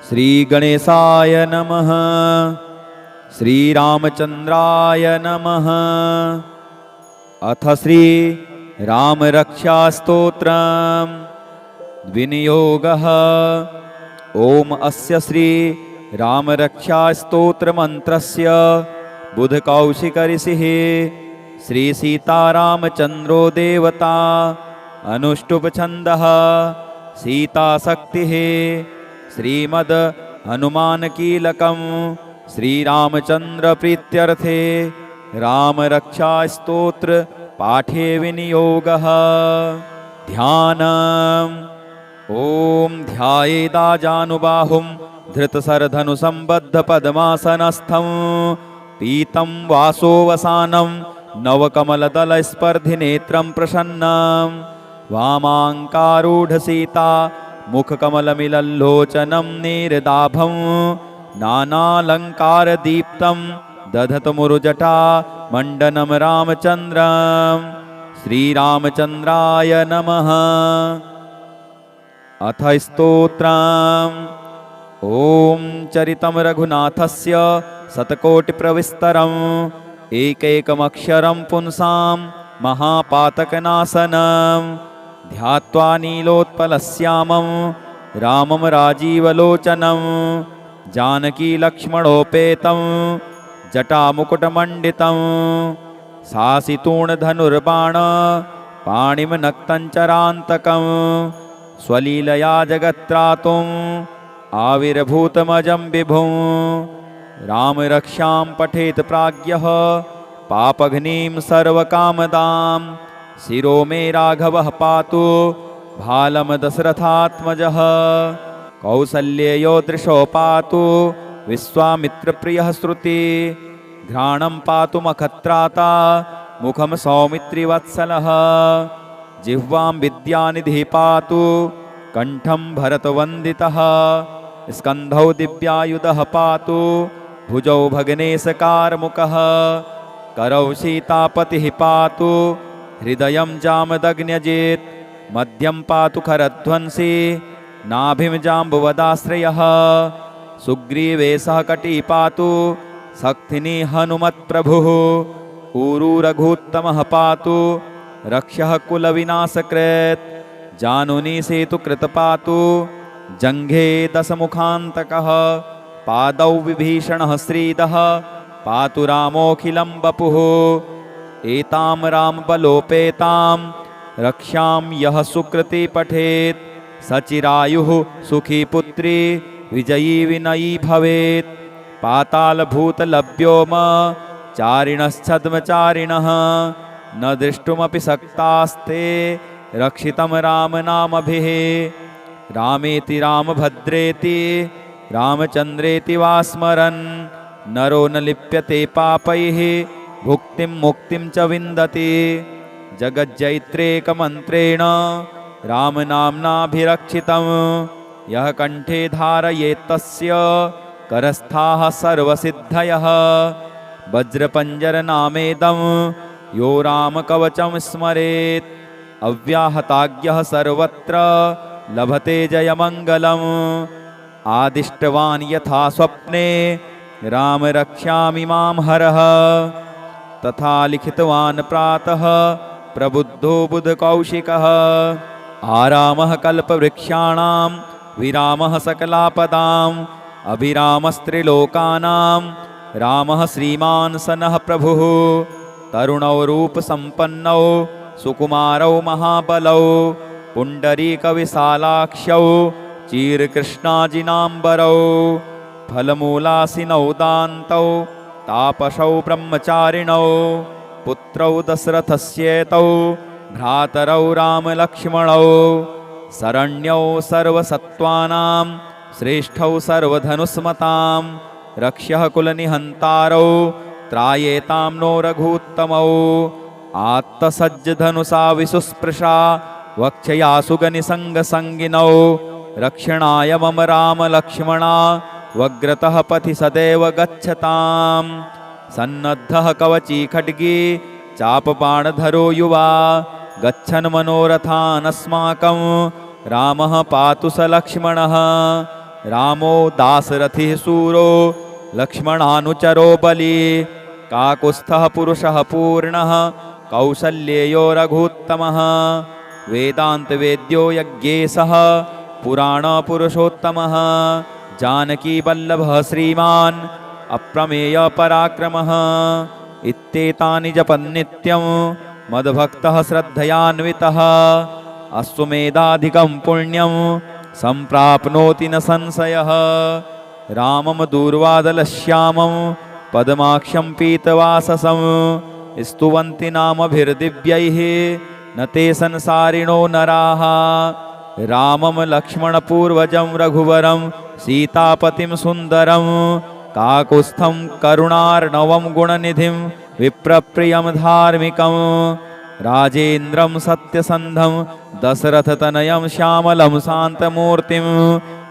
श्रीगणेशाय नमः। श्रीरामचन्द्राय नमः। अथ श्री रामरक्षास्तोत्रम् विनियोगः। ओम अस्य श्री रामरक्षास्तोत्रमन्त्रस्य बुधकौशिकऋषिः श्री सीतारामचन्द्रो देवता अनुष्टुप् छन्दः सीताशक्तिः श्रीमद् हनुमानकीलकं श्रीरामचन्द्र प्रीत्यर्थे रामरक्षास्तोत्र पाठे विनियोगः। ध्यानम्। ओम ध्यायेदाजानुबाहुं धृतशरधनुसम्बद्धपद्मासनस्थं पीतं वासोवसानं नवकमलदलस्पर्धिनेत्रं प्रसन्नं वामाङ्कारूढसीता मुखकमलमिलल्लोचनं नीरदाभं नानालङ्कारदीप्तं दधतमुरुजटा मण्डनं रामचन्द्रं श्रीरामचन्द्राय नमः। अथ स्तोत्रम्। ओम चरितं रघुनाथस्य शतकोटिप्रविस्तरम् एकैकमक्षरं पुंसां महापातकनाशनं ध्यात्वा नीलोत्पलश्यामं रामं राजीवलोचनं जानकीलक्ष्मणोपेतं जटामुकुटमण्डितं सासितूणधनुर्बाण पाणिमनक्तञ्चरान्तकं स्वलीलया जगत्त्रातुम् आविर्भूतमजं विभुं रामरक्षां पठेत् प्राज्ञः पापघ्नीं सर्वकामदां शिरो मे राघवः पातु भालं दशरथात्मजः कौसल्येयो दृशो पातु विश्वामित्रप्रियः श्रुति घ्राणं पातु मखत्राता मुखं सौमित्रिवत्सलः जिह्वां विद्यानिधिः पातु कंठं भरतवन्दितः स्कन्धौ दिव्यायुधः पातु भुजौ भग्नेशकारमुकः करौ सीतापतिः पातु हृदयं जामदग्न्यजेत् मध्यं पातु खरध्वंसी नाभिं जाम्बुवदाश्रयः सुग्रीवेशः कटी पातु शक्तिनी हनुमत्प्रभुः ऊरू रघुत्तमः पातु रक्षः कुलविनाशकृत् जानुनी सेतुकृत पातु जङ्घे दशमुखान्तकः पादौ विभीषणः श्रीदः पातु रामोऽखिलं वपुः एतां रामबलोपेतां रक्षां यः सुकृति पठेत् सचिरायुः सुखी पुत्री विजयी विनयी भवेत् पातालभूतलभ्योम चारिणश्छद्मचारिणः न दृष्टुमपि शक्तास्ते रक्षितं रामनामभिः रामेति रामभद्रेति रामचन्द्रेति वा स्मरन् नरो न लिप्यते पापैः भुक्तिं मुक्तिं च विन्दति जगज्जैत्रेकमन्त्रेण रामनाम्नाभिरक्षितं यः कण्ठे धारयेत्तस्य करस्थाः सर्वसिद्धयः वज्रपञ्जरनामेदं यो रामकवचं स्मरेत् अव्याहताज्ञः सर्वत्र लभते जयमङ्गलम् आदिष्टवान् यथा स्वप्ने राम रक्षामि मां हरः तथा लिखितवान् प्रातः प्रबुद्धो बुधकौशिकः आरामः कल्पवृक्षाणां विरामः सकलापदाम् अभिरामस्त्रिलोकानां रामः श्रीमान् सनः प्रभुः तरुणौ रूपसम्पन्नौ सुकुमारौ महाबलौ पुण्डरीकविशालाक्षौ चीरकृष्णाजिनाम्बरौ फलमूलासिनौ दान्तौ तापसौ ब्रह्मचारिणौ पुत्रौ दशरथस्येतौ भ्रातरौ रामलक्ष्मणौ शरण्यौ सर्वसत्त्वानां श्रेष्ठौ सर्वधनुस्मतां रक्ष्यः कुलनिहन्तारौ त्रायेतां नो रघूत्तमौ आत्तसज्जधनुषा विसुस्पृशा वक्षया सुगनिसङ्गसङ्गिनौ रक्षणाय मम रामलक्ष्मणा वग्रतः पथि सदैव गच्छताम् सन्नद्धः कवची खड्गी चापबाणधरो युवा गच्छन् मनोरथानस्माकं रामः पातु स लक्ष्मणः रामो दासरथिः शूरो लक्ष्मणानुचरो बली काकुत्स्थः पुरुषः पूर्णः कौसल्येयो रघुत्तमः वेदान्तवेद्यो यज्ञेशः पुराणपुरुषोत्तमः जानकीवल्लभः श्रीमान् अप्रमेयपराक्रमः इत्येतानि जपन्नित्यं मद्भक्तः श्रद्धयान्वितः अश्वमेधाधिकं पुण्यं सम्प्राप्नोति न संशयः रामं दूर्वादलश्यामं पद्माक्षं पीतवाससं स्तुवन्ति नामभिर्दिव्यैः न ते संसारिणो नराः रामं लक्ष्मणपूर्वजं रघुवरं सीतापतिं सुन्दरं काकुत्स्थं करुणार्णवं गुणनिधिं विप्रप्रियं धार्मिकं राजेन्द्रं सत्यसन्धं दशरथतनयं श्यामलं शान्तमूर्तिं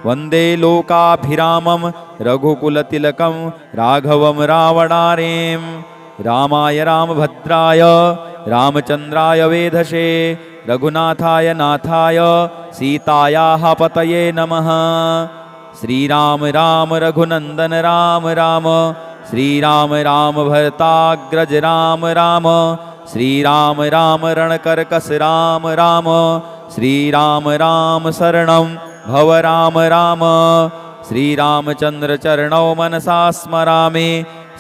वन्दे लोकाभिरामं रघुकुलतिलकं राघवं रावणारें रामाय रामभद्राय रामचन्द्राय वेधसे रघुनाथाय नाथाय सीतायाः पतये नमः श्रीराम राम रघुनन्दन राम राम श्रीराम राम भरताग्रज राम राम श्रीराम राम रणकर्कश राम राम श्रीराम राम शरणं भव राम राम श्रीरामचन्द्र चरणौ मनसा स्मरामि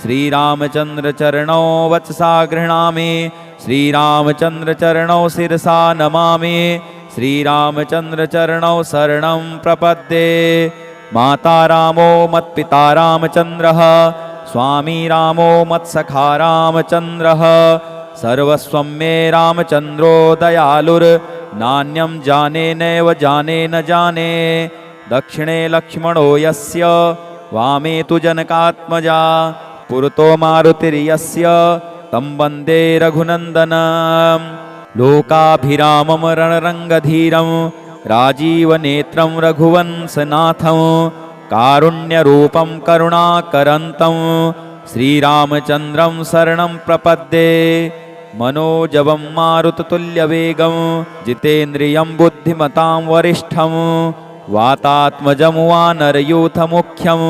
श्रीरामचन्द्र चरणौ वचसा गृह्णामि श्रीरामचन्द्र चरणौ शिरसा नमामि श्रीरामचन्द्र चरणौ शरणं प्रपद्ये माता रामो मत्पिता रामचन्द्रः स्वामी रामो मत्सखा रामचन्द्रः सर्वस्वं मे रामचन्द्रो दयालुर्नान्यं जाने नैव जाने न जाने दक्षिणे लक्ष्मणो यस्य वामे तु जनकात्मजा पुरतो मारुतिर्यस्य तं वन्दे रघुनन्दनं लोकाभिरामं रणरङ्गधीरं राजीवनेत्रं रघुवंशनाथं कारुण्यरूपं करुणाकरन्तं श्रीरामचन्द्रं शरणं प्रपद्ये मनोजवं मारुततुल्यवेगं जितेन्द्रियं बुद्धिमतां वरिष्ठं वातात्मजं वानरयूथमुख्यं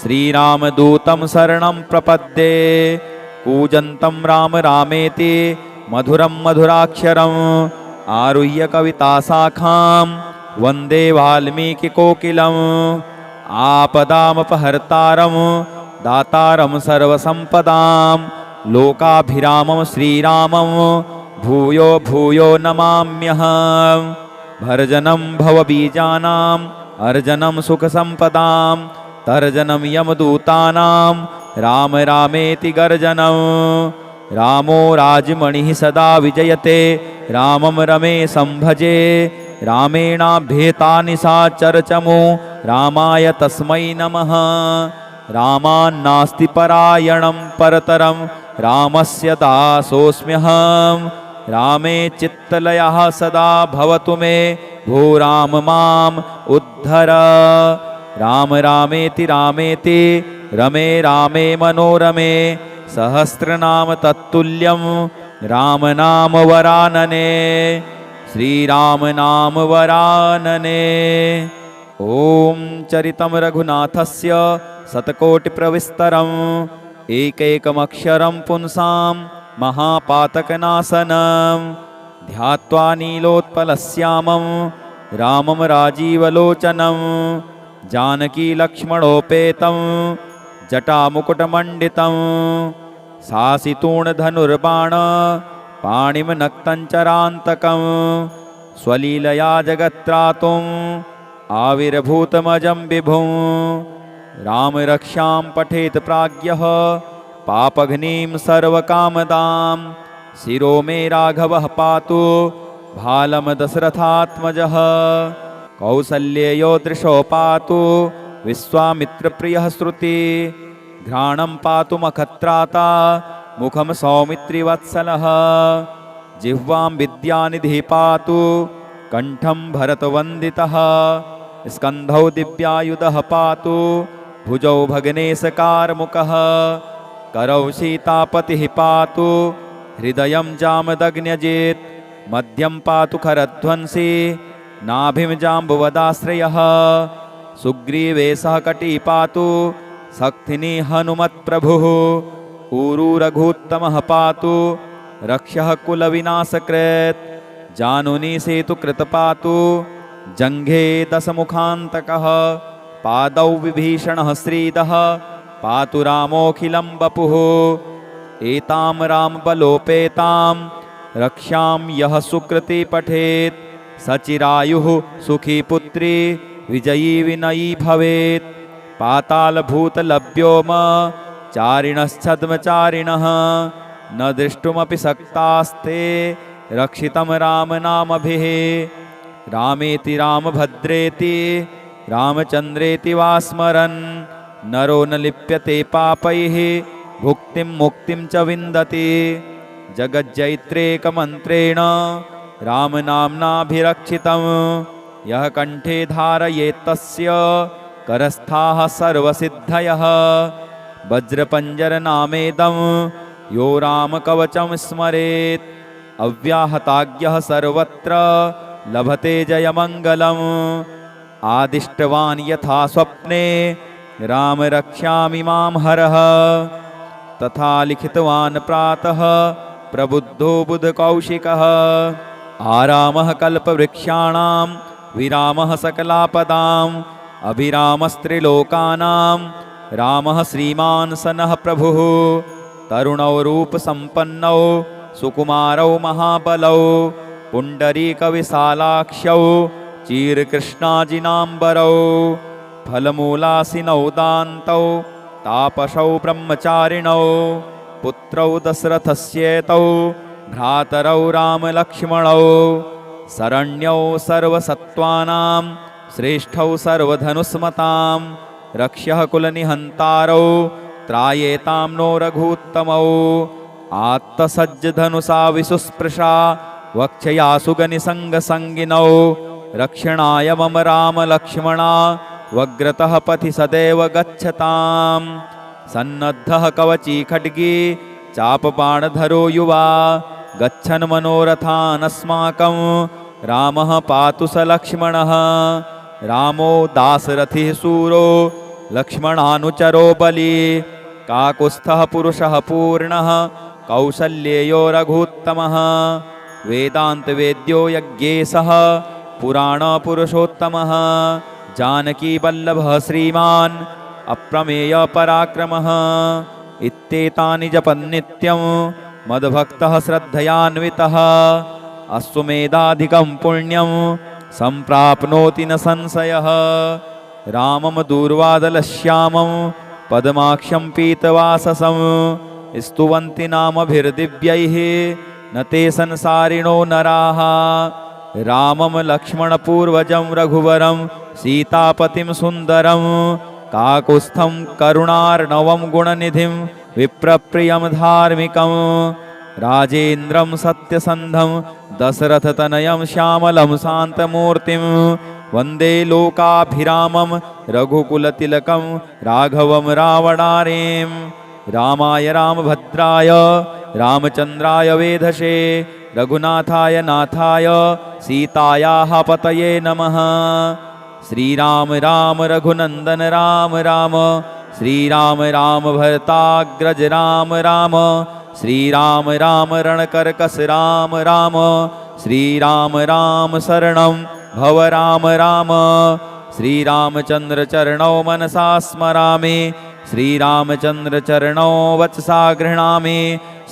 श्रीरामदूतं शरणं प्रपद्ये कूजन्तं राम रामेति मधुरं मधुराक्षरम् आरुह्य कविताशाखां वन्दे वाल्मीकिकोकिलम् आपदामपहर्तारं दातारं सर्वसम्पदां लोकाभिरामं श्रीरामं भूयो भूयो नमाम्यहम् भर्जनं भवबीजानाम् अर्जनं सुखसम्पदां तर्जनं यमदूतानां राम रामेति गर्जनं रामो राजमणिः सदा विजयते रामं रमेशं भजे रामेणाभ्येता निशाचरचमो रामाय तस्मै नमः रामान्नास्ति परायणं परतरं रामस्य दासोऽस्म्यहं रामे चित्तलयः सदा भवतु मे भो राम माम् उद्धर राम रामेति रामेति रमे रामे मनोरमे सहस्रनाम तत्तुल्यं राम नाम वरानने श्रीराम नाम वरानने ॐ चरितं रघुनाथस्य शतकोटिप्रविस्तरम् एकैकमक्षरं पुंसां महापातकनाशनं ध्यात्वा नीलोत्पलश्यामं रामं राजीवलोचनं जानकीलक्ष्मणोपेतं जटामुकुटमण्डितं सासितूणधनुर्बाण पाणिं नक्तञ्चरान्तकं स्वलीलया जगत्त्रातुम् आविर्भूतमजं विभुं रामरक्षां पठेत् प्राज्ञः पापघ्नीं सर्वकामदां शिरो मे राघवः पातु भालं दशरथात्मजः कौसल्येयो दृशो पातु विश्वामित्रप्रियः श्रुति घ्राणं पातु मखत्राता मुखं सौमित्रिवत्सलः जिह्वां विद्यानिधिः पातु कण्ठं भरतवन्दितः स्कन्धौ दिव्यायुधः पातु भुजौ भग्नेशकारमुकः करौ सीतापतिः पातु हृदयं जामदग्न्यजेत् मध्यं पातु खरध्वंसी नाभिं जाम्बुवदाश्रयः सुग्रीवे सह कटी पातु शक्तिनी हनुमत्प्रभुः ऊरू रघुत्तमः पातु रक्षः कुलविनाशकृत् जानुनी सेतुकृत पातु जङ्घे दशमुखान्तकः पादौ विभीषणः श्रीदः पातु रामोऽखिलं वपुः एतां रामबलोपेतां रक्षां यः सुकृति पठेत् सचिरायुः सुखी पुत्री विजयी विनयी भवेत् पातालभूतलभ्योम चारिणश्छद्मचारिणः न द्रष्टुमपि शक्तास्ते रक्षितं रामनामभिः रामेति रामभद्रेति रामचन्द्रेति वा स्मरन् नरो न लिप्यते पापैः भुक्तिं मुक्तिं च विन्दति जगज्जैत्रेकमन्त्रेण रामनाम्नाभिरक्षितं यः कण्ठे धारयेत्तस्य करस्थाः सर्वसिद्धयः वज्रपञ्जरनामेदं यो रामकवचं स्मरेत् अव्याहताज्ञः सर्वत्र लभते जयमङ्गलम् आदिष्टवान् यथा स्वप्ने राम रक्ष्यामि मां हरः तथा लिखितवान् प्रातः प्रबुद्धो बुधकौशिकः आरामः कल्पवृक्षाणां विरामः सकलापदाम् अभिरामस्त्रिलोकानां रामः श्रीमान् सनः प्रभुः तरुणौ रूपसम्पन्नौ सुकुमारौ महाबलौ पुण्डरीकविशालाक्षौ चीरकृष्णाजिनाम्बरौ फलमूलासिनौ दान्तौ तापसौ ब्रह्मचारिणौ पुत्रौ दशरथस्येतौ भ्रातरौ रामलक्ष्मणौ शरण्यौ सर्वसत्त्वानां श्रेष्ठौ सर्वधनुस्मतां रक्ष्यः कुलनिहन्तारौ त्रायेतां नो रघूत्तमौ आत्तसज्जधनुषा विसुस्पृशा वक्षया सुगनिसङ्गसङ्गिनौ रक्षणाय मम रामलक्ष्मणा वग्रतः पथि सदैव गच्छताम् सन्नद्धः कवची खड्गी चापबाणधरो युवा गच्छन् मनोरथानस्माकं रामः पातु स लक्ष्मणः रामो दासरथिः सूरो लक्ष्मणानुचरो बली काकुत्स्थः पुरुषः पूर्णः कौसल्येयो रघूत्तमः वेदान्तवेद्यो यज्ञेशः पुराणपुरुषोत्तमः जानकीवल्लभः श्रीमान् अप्रमेयपराक्रमः इत्येतानि जपन्नित्यं मद्भक्तः श्रद्धयान्वितः अश्वमेधाधिकं पुण्यं सम्प्राप्नोति न संशयः रामं दूर्वादलश्यामं पद्माक्षं पीतवाससं स्तुवन्ति नामभिर्दिव्यैः न ते संसारिणो नराः रामं लक्ष्मणपूर्वजं रघुवरं सीतापतिं सुन्दरं काकुत्स्थं करुणार्णवं गुणनिधिं विप्रप्रियं धार्मिकं राजेन्द्रं सत्यसन्धं दशरथतनयं श्यामलं शान्तमूर्तिं वन्दे लोकाभिरामं रघुकुलतिलकं राघवं रावणारें रामाय रामभद्राय रामचन्द्राय वेधसे रघुनाथाय नाथाय सीतायाः पतये नमः श्रीराम राम रघुनन्दन राम राम श्रीराम राम भरताग्रज राम राम श्रीराम राम रणकर्कश राम राम श्रीराम राम शरणं भव राम राम श्रीरामचन्द्र चरणौ मनसा स्मरामि श्रीरामचन्द्र चरणौ वचसा गृह्णामि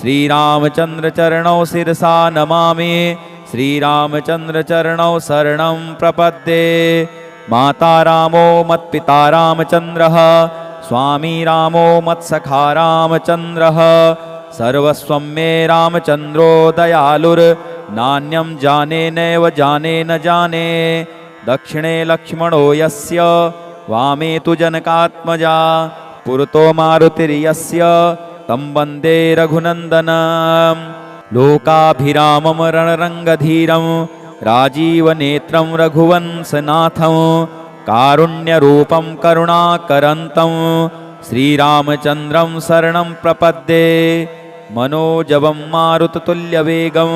श्रीरामचन्द्र चरणौ शिरसा नमामि श्रीरामचन्द्र चरणौ शरणं प्रपद्ये माता रामो मत्पिता रामचन्द्रः स्वामी रामो मत्सखा रामचन्द्रः सर्वस्वं मे रामचन्द्रो दयालुर्नान्यं जाने नैव जाने न जाने दक्षिणे लक्ष्मणो यस्य वामे तु जनकात्मजा पुरतो मारुतिर्यस्य तं वन्दे रघुनन्दनं लोकाभिरामं रणरङ्गधीरं राजीवनेत्रं रघुवंशनाथं कारुण्यरूपं करुणाकरन्तं श्रीरामचन्द्रं शरणं प्रपद्ये मनोजवं मारुततुल्यवेगं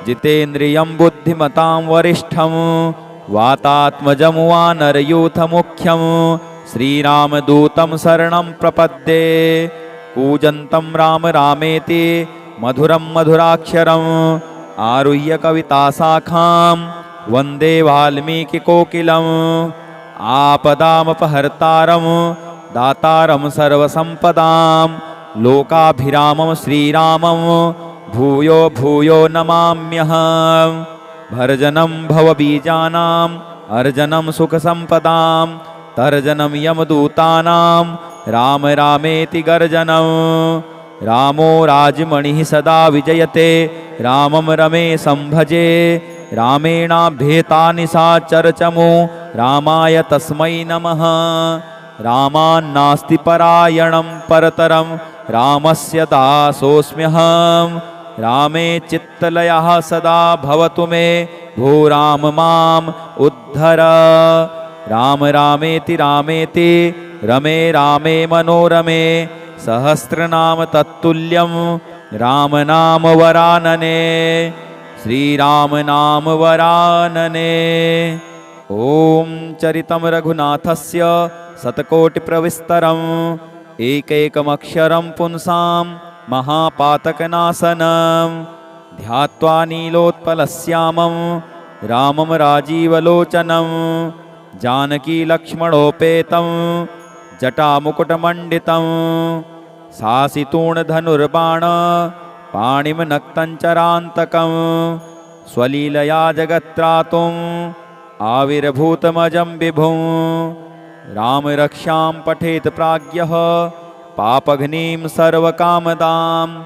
जितेन्द्रियं बुद्धिमतां वरिष्ठं वातात्मजं वानरयूथमुख्यं श्रीरामदूतं शरणं प्रपद्ये। कूजन्तं राम रामेति मधुरं मधुराक्षरम् आरुह्य कविताशाखां वन्दे वाल्मीकिकोकिलम्। आपदामपहर्तारं दातारं सर्वसम्पदां लोकाभिरामं श्रीरामं भूयो भूयो नमाम्यहम्। भर्जनं भवबीजानाम् अर्जनं सुखसम्पदां तर्जनं यमदूतानां राम रामेति गर्जनं। रामो राजमणिः सदा विजयते रामं रमेशं भजे। रामेणाभ्येता निशाचरचमो रामाय तस्मै नमः। रामान्नास्ति परायणं परतरं रामस्य दासोऽस्म्यहम्। रामे चित्तलयः सदा भवतु मे भो राम माम् उद्धर। राम रामेति रामेति रमे रामे मनोरमे सहस्रनाम तत्तुल्यं राम नाम वरानने। श्रीराम नाम वरानने। ॐ चरितं रघुनाथस्य शतकोटिप्रविस्तरम् एकैकमक्षरं पुंसां महापातकनाशनं। ध्यात्वा नीलोत्पलश्यामं रामं राजीवलोचनं। जानकीलक्ष्मणोपेतं जटामुकुटमण्डितं। सासितूणधनुर्बाण पाणिं नक्तञ्चरान्तकं। स्वलीलया जगत्त्रातुम् आविर्भूतमजं विभुं। रामरक्षां पठेत् प्राज्ञः पापघ्नीं सर्वकामदां।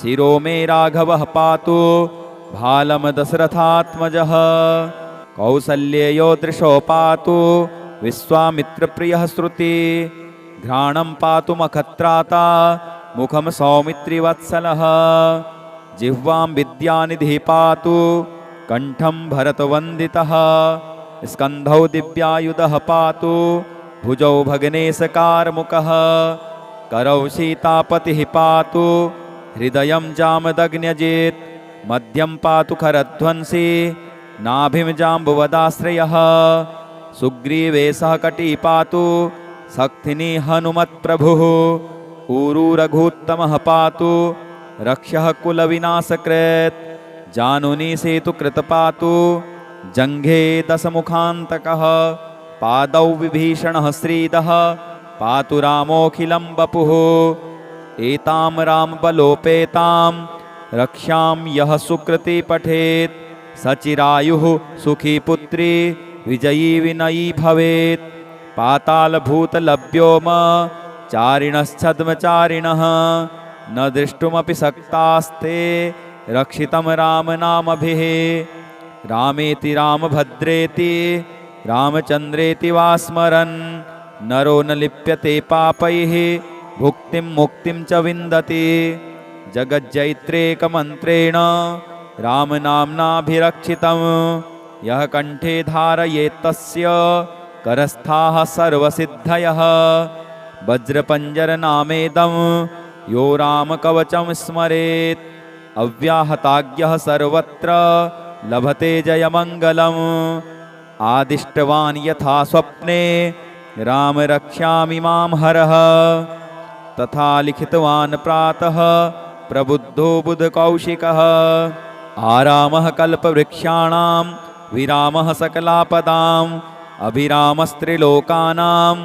शिरो मे राघवः पातु भालं दशरथात्मजः। कौसल्येयो दृशो पातु विश्वामित्रप्रियः श्रुति। घ्राणं पातु मखत्राता मुखं सौमित्रिवत्सलः। जिह्वां विद्यानिधिः पातु कण्ठं भरतवन्दितः। स्कन्धौ दिव्यायुधः पातु भुजौ भगनेशकारमुकः। करौ सीतापतिः पातु हृदयं जामदग्न्यजित्। मध्यं पातु खरध्वंसी नाभिं जाम्बुवदाश्रयः। सुग्रीवेशः कटी पातु शक्तिनी हनुमत्प्रभुः। ऊरू रघूत्तमः पातु रक्षः कुलविनाशकृत्। जानुनी सेतुकृत पातु जङ्घे दशमुखान्तकः। पादौ विभीषणः श्रीदः पातु रामोऽखिलं वपुः। एतां रामबलोपेतां रक्षां यः सुकृती पठेत्। सचिरायुः सुखी पुत्री विजयी विनयी भवेत्। पातालभूतलभ्योम चारिणश्छद्मचारिणः। न दृष्टुमपि शक्तास्ते रक्षितं रामनामभिः। रामेति रामभद्रेति रामचन्द्रेति वा स्मरन् नरो न लिप्यते पापैः भुक्तिं मुक्तिं च विन्दति। जगज्जैत्रेकमन्त्रेण रामनाम्नाभिरक्षितं। यः कण्ठे धारयेत्तस्य करस्थाः सर्वसिद्धयः। वज्रपञ्जरनामेदं यो रामकवचं स्मरेत्। अव्याहताज्ञः सर्वत्र लभते जयमङ्गलम्। आदिष्टवान् यथा स्वप्ने राम रक्ष्यामि मां हरः। तथा लिखितवान् प्रातः प्रबुद्धो बुधकौशिकः। आरामः कल्पवृक्षाणां विरामः सकलापदाम्। अभिरामस्त्रिलोकानां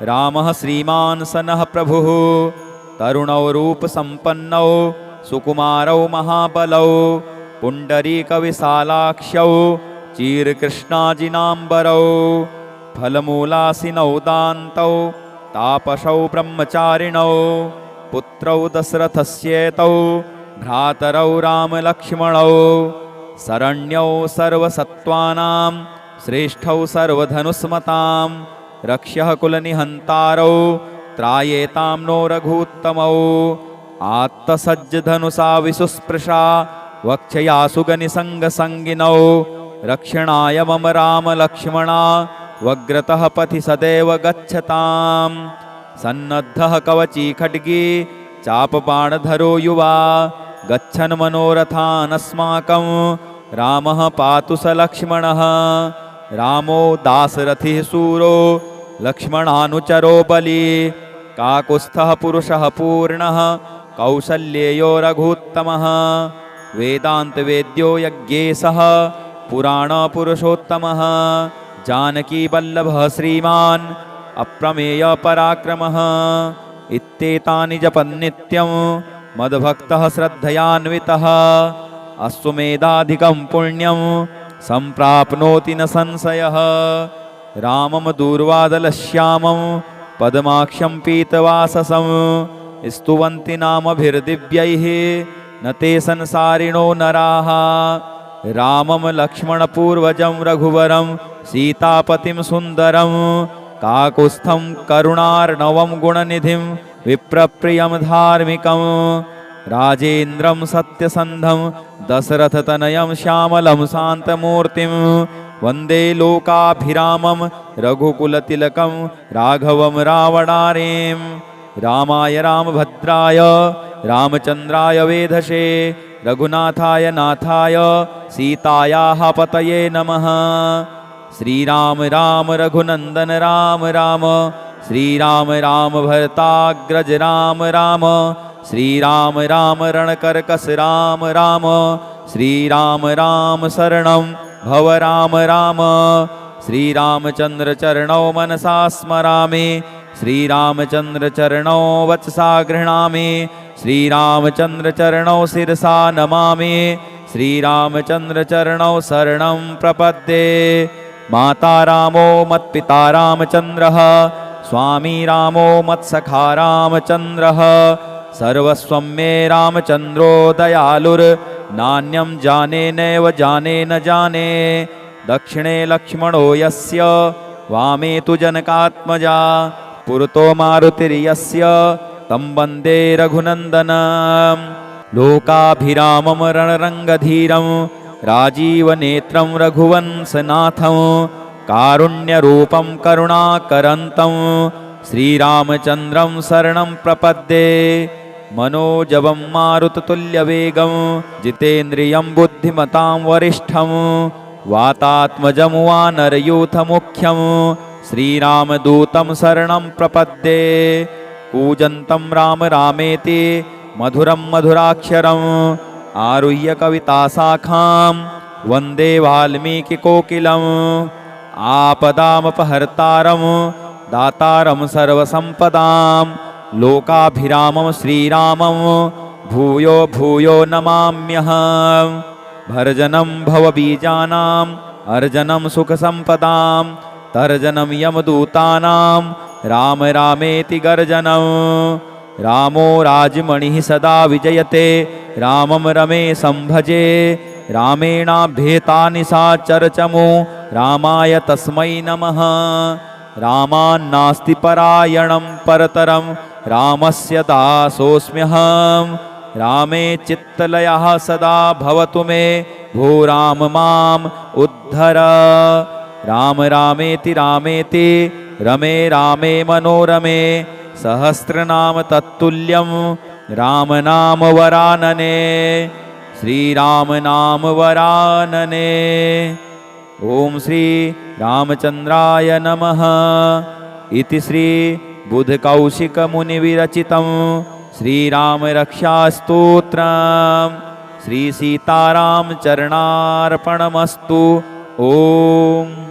रामः श्रीमान् स नः प्रभुः। तरुणौ रूपसम्पन्नौ सुकुमारौ महाबलौ। पुण्डरीकविशालाक्षौ चीरकृष्णाजिनाम्बरौ। फलमूलासिनौ दान्तौ तापसौ ब्रह्मचारिणौ। पुत्रौ दशरथस्येतौ भ्रातरौ रामलक्ष्मणौ। शरण्यौ सर्वसत्त्वानां श्रेष्ठौ सर्वधनुस्मतां। रक्ष्यः कुलनिहन्तारौ त्रायेतां नो रघूत्तमौ। आत्तसज्जधनुषा विशुस्पृशा वक्षया सुगनिसङ्गसङ्गिनौ। रक्षणाय मम रामलक्ष्मणा वग्रतः पथि सदैव गच्छतां। सन्नद्धः कवची खड्गी चापबाणधरो युवा। गच्छन् मनोरथानस्माकं रामः पातु स लक्ष्मणः। रामो दासरथिः सूरो लक्ष्मणानुचरो बली काकुत्स्थः पुरुषः पूर्णः कौसल्येयो रघूत्तमः वेदान्तवेद्यो यज्ञेशः पुराणपुरुषोत्तमः जानकीवल्लभः श्रीमान् अप्रमेयपराक्रमः इत्येतानि जपन्नित्यं मद्भक्तः श्रद्धयान्वितः अश्वमेधाधिकं पुण्यं सम्प्राप्नोति न संशयः रामं दूर्वादलश्यामं पद्माक्षं पीतवाससं स्तुवन्ति नामभिर्दिव्यैः न ते संसारिणो नराः रामं लक्ष्मणपूर्वजं रघुवरं सीतापतिं सुन्दरं काकुत्स्थं करुणार्णवं गुणनिधिं विप्रप्रियं धार्मिकं राजेन्द्रं सत्यसन्धं दशरथतनयं श्यामलं शान्तमूर्तिं वन्दे लोकाभिरामं रघुकुलतिलकं राघवं रावणारें रामाय रामभद्राय रामचन्द्राय वेधसे रघुनाथाय नाथाय सीतायाः पतये नमः श्रीराम राम रघुनन्दन राम राम श्रीराम राम भरताग्रज राम राम श्रीराम राम रणकर्कश राम राम श्रीराम राम शरणं भव राम राम श्रीरामचन्द्र चरणौ मनसा स्मरामि श्रीरामचन्द्र चरणौ वचसा गृह्णामि श्रीरामचन्द्र चरणौ शिरसा नमामि श्रीरामचन्द्र चरणौ शरणं प्रपद्ये माता रामो मत्पिता रामचन्द्रः स्वामी रामो मत्सखा रामचन्द्रः सर्वस्वं मे रामचन्द्रो दयालुर्नान्यं जाने नैव जाने न जाने दक्षिणे लक्ष्मणो यस्य वामे तु जनकात्मजा पुरतो मारुतिर्यस्य तं वन्दे रघुनन्दनं लोकाभिरामं रणरङ्गधीरं राजीवनेत्रं रघुवंशनाथं कारुण्यरूपं करुणाकरन्तं श्रीरामचन्द्रं शरणं प्रपद्ये मनोजवं मारुततुल्यवेगं जितेन्द्रियं बुद्धिमतां वरिष्ठं वातात्मजं वानरयूथमुख्यं श्रीरामदूतं शरणं प्रपद्ये कूजन्तं राम रामेति मधुरं मधुराक्षरम् आरुह्य कविताशाखां वन्दे वाल्मीकिकोकिलम् आपदामपहर्तारं दातारं सर्वसम्पदां लोकाभिरामं श्रीरामं भूयो भूयो नमाम्यहं भर्जनं भवबीजानाम् अर्जनं सुखसम्पदां तर्जनं यमदूतानां राम रामेति गर्जनं रामो राजमणिः सदा विजयते रामं रमेशं भजे रामेणाभ्येतानि सा चर्चमु रामाय तस्मै नमः रामान्नास्ति परायणं परतरं रामस्य दासोऽस्म्यहं रामे चित्तलयः सदा भवतु मे भो राम माम् उद्धर राम रामेति रामेति रमे रामे मनोरमे सहस्रनाम तत्तुल्यं राम नाम वरानने श्रीराम नाम वरानने ओम श्री रामचंद्राय नमः इति श्री बुधकौशिकमुनिविरचितं श्रीरामरक्षास्तोत्रं श्री सीताराम चरणार्पणमस्तु। ओम।